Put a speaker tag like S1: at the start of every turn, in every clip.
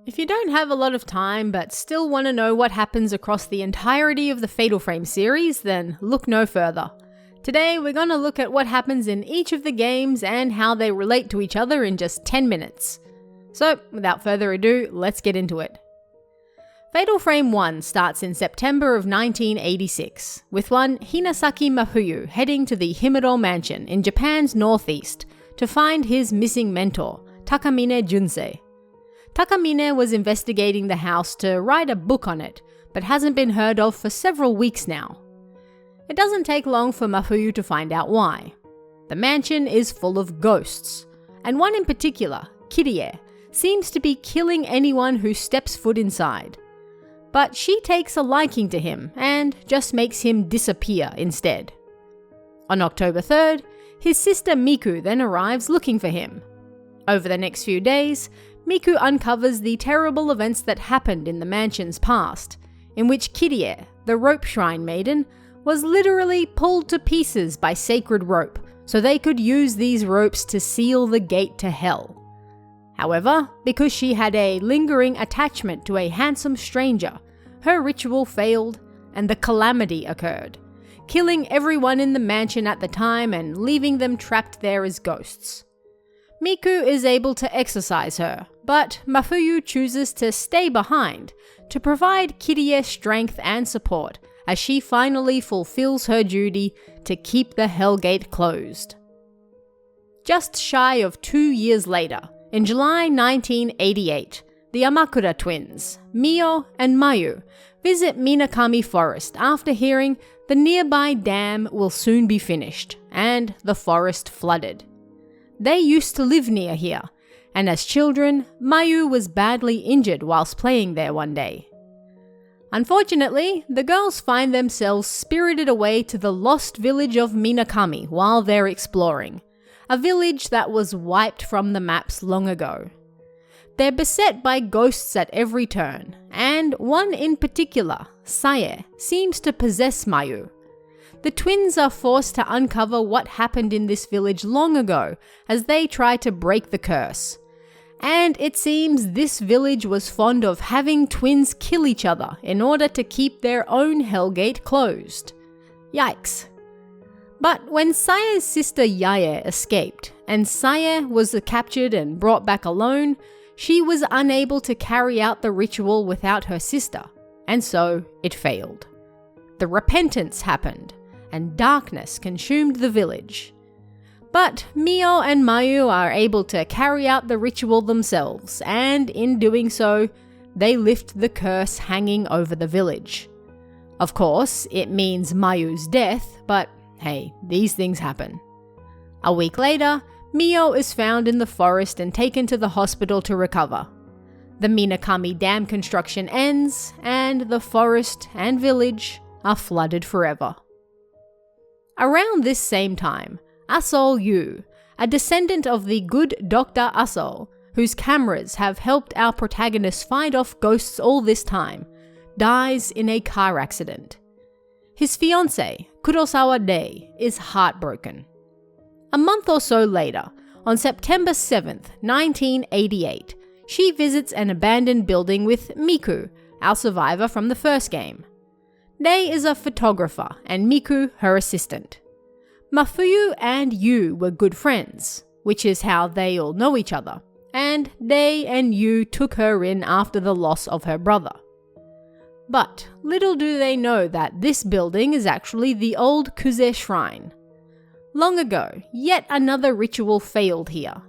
S1: If you don't have a lot of time but still want to know what happens across the entirety of the Fatal Frame series, then look no further. Today we're going to look at what happens in each of the games and how they relate to each other in just 10 minutes. So, without further ado, let's get into it. Fatal Frame 1 starts in September of 1986, with one Hinasaki Mafuyu heading to the Himuro Mansion in Japan's northeast to find his missing mentor, Takamine Junsei. Takamine was investigating the house to write a book on it, but hasn't been heard of for several weeks now. It doesn't take long for Mafuyu to find out why. The mansion is full of ghosts, and one in particular, Kirie, seems to be killing anyone who steps foot inside. But she takes a liking to him and just makes him disappear instead. On October 3rd, his sister Miku then arrives looking for him. Over the next few days, Miku uncovers the terrible events that happened in the mansion's past, in which Kirie, the rope shrine maiden, was literally pulled to pieces by sacred rope so they could use these ropes to seal the gate to hell. However, because she had a lingering attachment to a handsome stranger, her ritual failed and the calamity occurred, killing everyone in the mansion at the time and leaving them trapped there as ghosts. Miku is able to exorcise her, but Mafuyu chooses to stay behind to provide Kirie strength and support as she finally fulfills her duty to keep the Hellgate closed. Just shy of 2 years later, in July 1988, the Amakura twins, Mio and Mayu, visit Minakami Forest after hearing the nearby dam will soon be finished and the forest flooded. They used to live near here, and as children, Mayu was badly injured whilst playing there one day. Unfortunately, the girls find themselves spirited away to the lost village of Minakami while they're exploring, a village that was wiped from the maps long ago. They're beset by ghosts at every turn, and one in particular, Sae, seems to possess Mayu. The twins are forced to uncover what happened in this village long ago as they try to break the curse. And it seems this village was fond of having twins kill each other in order to keep their own Hellgate closed. Yikes. But when Sae's sister Yae escaped, and Sae was captured and brought back alone, she was unable to carry out the ritual without her sister, and so it failed. The repentance happened, and darkness consumed the village. But Mio and Mayu are able to carry out the ritual themselves, and in doing so, they lift the curse hanging over the village. Of course, it means Mayu's death, but hey, these things happen. A week later, Mio is found in the forest and taken to the hospital to recover. The Minakami Dam construction ends, and the forest and village are flooded forever. Around this same time, Asol Yu, a descendant of the good Dr. Asol, whose cameras have helped our protagonists fight off ghosts all this time, dies in a car accident. His fiancée, Kurosawa Rei, is heartbroken. A month or so later, on September 7th, 1988, she visits an abandoned building with Miku, our survivor from the first game. Rei is a photographer and Miku her assistant. Mafuyu and Yu were good friends, which is how they all know each other, and Rei and Yu took her in after the loss of her brother. But little do they know that this building is actually the old Kuze Shrine. Long ago, yet another ritual failed here.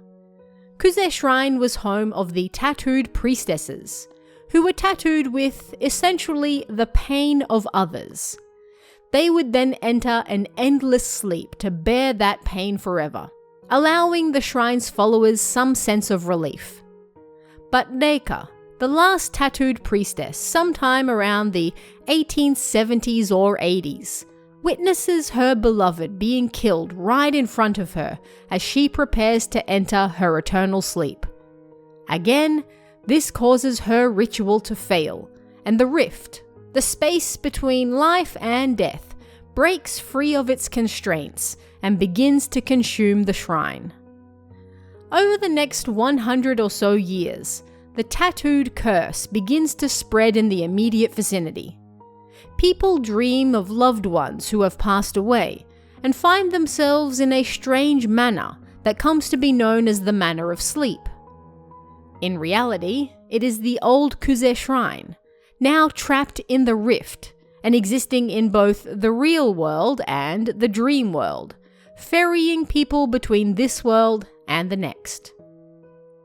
S1: Kuze Shrine was home of the tattooed priestesses, who were tattooed with, essentially, the pain of others. They would then enter an endless sleep to bear that pain forever, allowing the shrine's followers some sense of relief. But Reika, the last tattooed priestess sometime around the 1870s or 80s, witnesses her beloved being killed right in front of her as she prepares to enter her eternal sleep. Again, this causes her ritual to fail, and the rift, the space between life and death, breaks free of its constraints and begins to consume the shrine. Over the next 100 or so years, the tattooed curse begins to spread in the immediate vicinity. People dream of loved ones who have passed away and find themselves in a strange manner that comes to be known as the Manor of Sleep. In reality, it is the old Kuze shrine, now trapped in the rift and existing in both the real world and the dream world, ferrying people between this world and the next.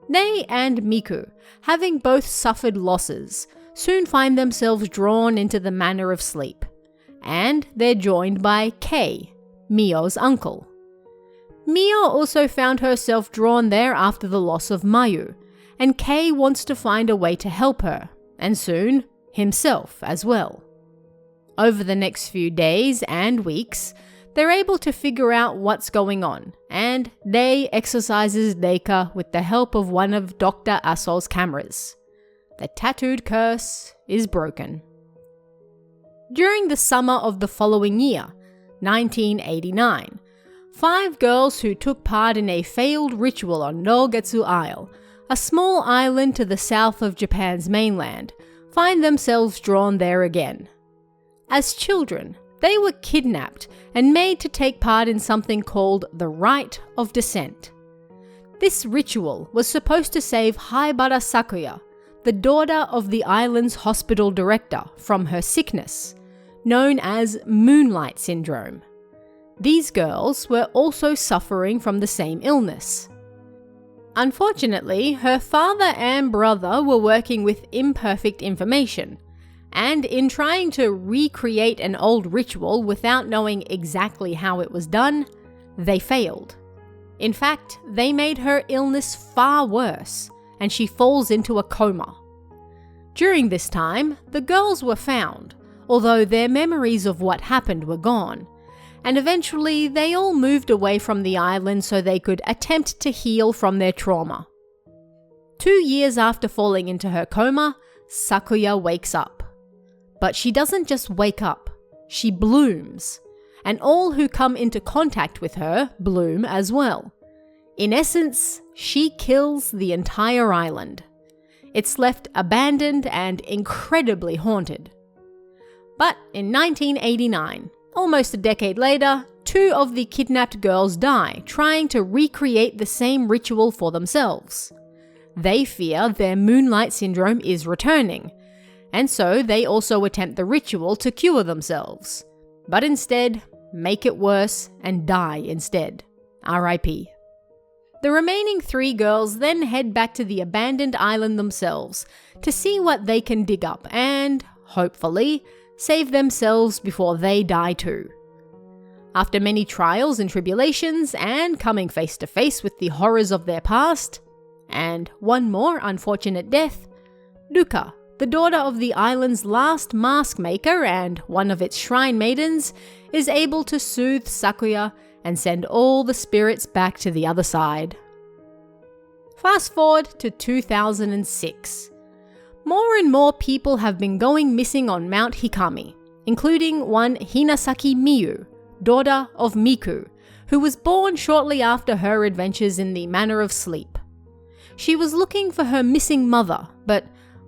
S1: Nei and Miku, having both suffered losses, soon find themselves drawn into the Manor of Sleep, and they're joined by Kei, Mio's uncle. Mio also found herself drawn there after the loss of Mayu, and Kei wants to find a way to help her, and soon, himself as well. Over the next few days and weeks, they're able to figure out what's going on, and Nei exorcises Reika with the help of one of Dr. Asol's cameras. The tattooed curse is broken. During the summer of the following year, 1989, 5 girls who took part in a failed ritual on Nogetsu Isle, a small island to the south of Japan's mainland, find themselves drawn there again. As children, they were kidnapped and made to take part in something called the Rite of Descent. This ritual was supposed to save Haibara Sakuya, the daughter of the island's hospital director, from her sickness, known as Moonlight Syndrome. These girls were also suffering from the same illness. Unfortunately, her father and brother were working with imperfect information, and in trying to recreate an old ritual without knowing exactly how it was done, they failed. In fact, they made her illness far worse, and she falls into a coma. During this time, the girls were found, although their memories of what happened were gone, and eventually they all moved away from the island so they could attempt to heal from their trauma. 2 years after falling into her coma, Sakuya wakes up. But she doesn't just wake up, she blooms, and all who come into contact with her bloom as well. In essence, she kills the entire island. It's left abandoned and incredibly haunted. But in 1989, almost a decade later, 2 of the kidnapped girls die trying to recreate the same ritual for themselves. They fear their Moonlight Syndrome is returning, and so they also attempt the ritual to cure themselves, but instead make it worse and die instead. R.I.P. The remaining 3 girls then head back to the abandoned island themselves to see what they can dig up and, hopefully, save themselves before they die too. After many trials and tribulations and coming face to face with the horrors of their past, and one more unfortunate death, Ruka, the daughter of the island's last mask maker and one of its shrine maidens, is able to soothe Sakuya and send all the spirits back to the other side. Fast forward to 2006. More and more people have been going missing on Mount Hikami, including one Hinasaki Miyu, daughter of Miku, who was born shortly after her adventures in the Manor of Sleep. She was looking for her missing mother, but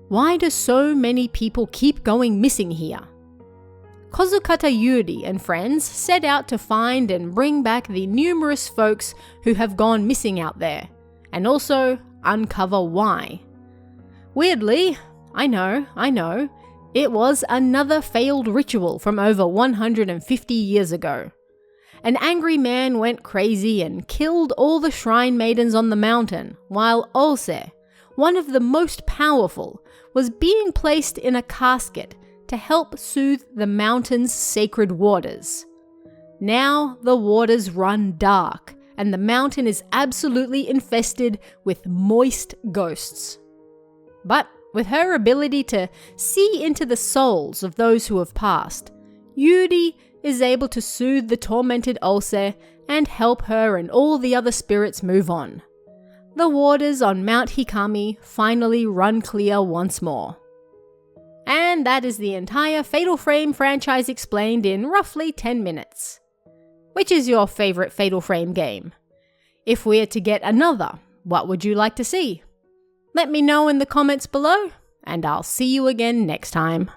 S1: why do so many people keep going missing here? Kozukata Yuri and friends set out to find and bring back the numerous folks who have gone missing out there, and also uncover why. Weirdly, I know, it was another failed ritual from over 150 years ago. An angry man went crazy and killed all the shrine maidens on the mountain, while Ose, one of the most powerful, was being placed in a casket to help soothe the mountain's sacred waters. Now the waters run dark, and the mountain is absolutely infested with moist ghosts. But with her ability to see into the souls of those who have passed, Yuri is able to soothe the tormented Ose and help her and all the other spirits move on. The waters on Mount Hikami finally run clear once more. And that is the entire Fatal Frame franchise explained in roughly 10 minutes. Which is your favorite Fatal Frame game? If we are to get another, what would you like to see? Let me know in the comments below, and I'll see you again next time.